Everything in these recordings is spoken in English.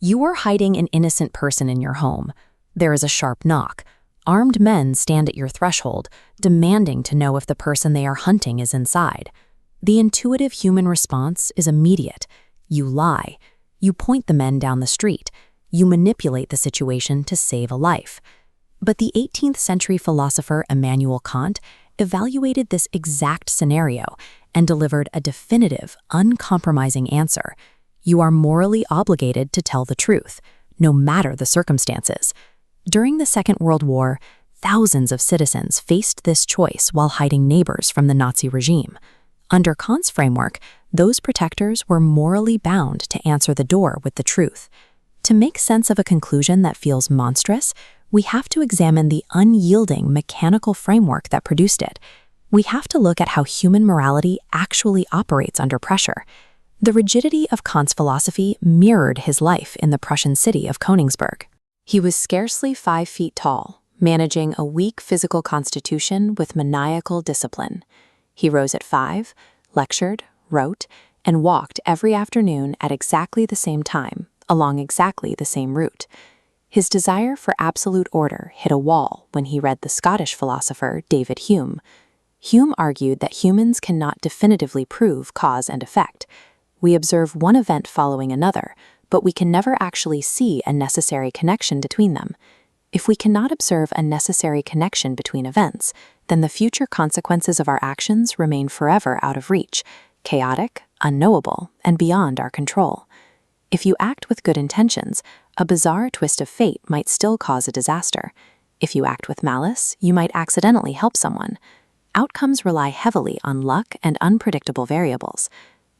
You are hiding an innocent person in your home. There is a sharp knock. Armed men stand at your threshold, demanding to know if the person they are hunting is inside. The intuitive human response is immediate. You lie. You point the men down the street. You manipulate the situation to save a life. But the 18th century philosopher Immanuel Kant evaluated this exact scenario and delivered a definitive, uncompromising answer. You are morally obligated to tell the truth, no matter the circumstances. During the Second World War, thousands of citizens faced this choice while hiding neighbors from the Nazi regime. Under Kant's framework, those protectors were morally bound to answer the door with the truth. To make sense of a conclusion that feels monstrous, we have to examine the unyielding mechanical framework that produced it. We have to look at how human morality actually operates under pressure. The rigidity of Kant's philosophy mirrored his life in the Prussian city of Königsberg. He was scarcely 5 feet tall, managing a weak physical constitution with maniacal discipline. He rose at 5, lectured, wrote, and walked every afternoon at exactly the same time, along exactly the same route. His desire for absolute order hit a wall when he read the Scottish philosopher David Hume. Hume argued that humans cannot definitively prove cause and effect. We observe one event following another, but we can never actually see a necessary connection between them. If we cannot observe a necessary connection between events, then the future consequences of our actions remain forever out of reach, chaotic, unknowable, and beyond our control. If you act with good intentions, a bizarre twist of fate might still cause a disaster. If you act with malice, you might accidentally help someone. Outcomes rely heavily on luck and unpredictable variables.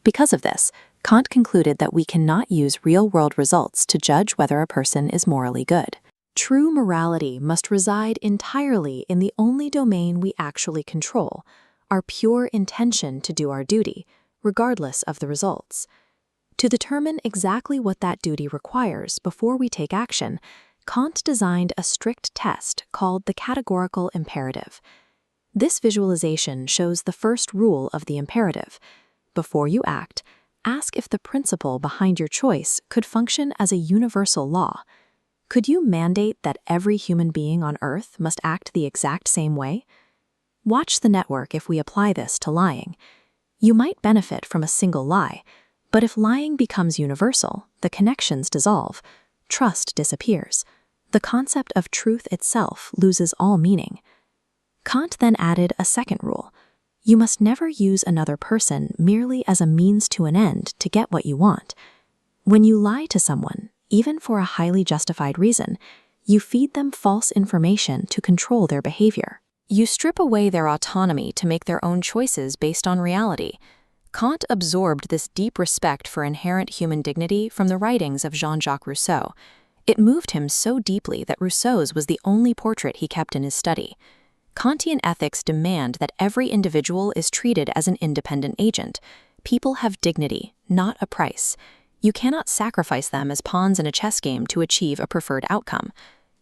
Because of this, Kant concluded that we cannot use real-world results to judge whether a person is morally good. True morality must reside entirely in the only domain we actually control, our pure intention to do our duty, regardless of the results. To determine exactly what that duty requires before we take action, Kant designed a strict test called the categorical imperative. This visualization shows the first rule of the imperative. Before you act, ask if the principle behind your choice could function as a universal law. Could you mandate that every human being on Earth must act the exact same way? Watch the network if we apply this to lying. You might benefit from a single lie, but if lying becomes universal, the connections dissolve, trust disappears. The concept of truth itself loses all meaning. Kant then added a second rule. You must never use another person merely as a means to an end to get what you want. When you lie to someone, even for a highly justified reason, you feed them false information to control their behavior. You strip away their autonomy to make their own choices based on reality. Kant absorbed this deep respect for inherent human dignity from the writings of Jean-Jacques Rousseau. It moved him so deeply that Rousseau's was the only portrait he kept in his study. Kantian ethics demand that every individual is treated as an independent agent. People have dignity, not a price. You cannot sacrifice them as pawns in a chess game to achieve a preferred outcome.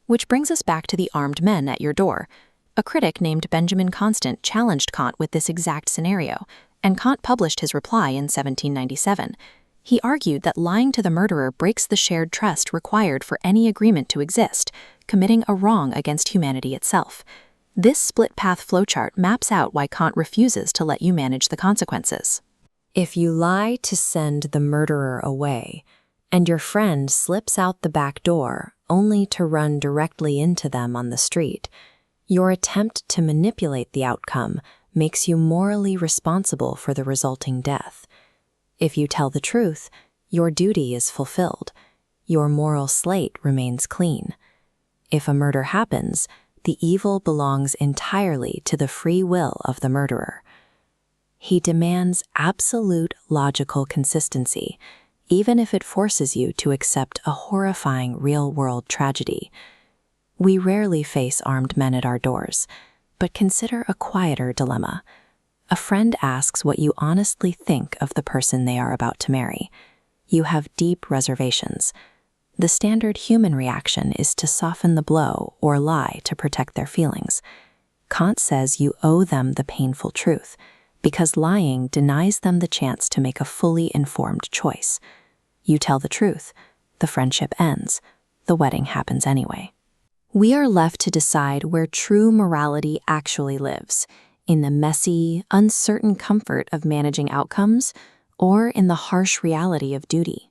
Which brings us back to the armed men at your door. A critic named Benjamin Constant challenged Kant with this exact scenario, and Kant published his reply in 1797. He argued that lying to the murderer breaks the shared trust required for any agreement to exist, committing a wrong against humanity itself. This split-path flowchart maps out why Kant refuses to let you manage the consequences. If you lie to send the murderer away, and your friend slips out the back door only to run directly into them on the street, your attempt to manipulate the outcome makes you morally responsible for the resulting death. If you tell the truth, your duty is fulfilled. Your moral slate remains clean. If a murder happens, the evil belongs entirely to the free will of the murderer. He demands absolute logical consistency, even if it forces you to accept a horrifying real-world tragedy. We rarely face armed men at our doors, but consider a quieter dilemma. A friend asks what you honestly think of the person they are about to marry. You have deep reservations. The standard human reaction is to soften the blow or lie to protect their feelings. Kant says you owe them the painful truth, because lying denies them the chance to make a fully informed choice. You tell the truth, the friendship ends. The wedding happens anyway. We are left to decide where true morality actually lives, in the messy, uncertain comfort of managing outcomes, or in the harsh reality of duty.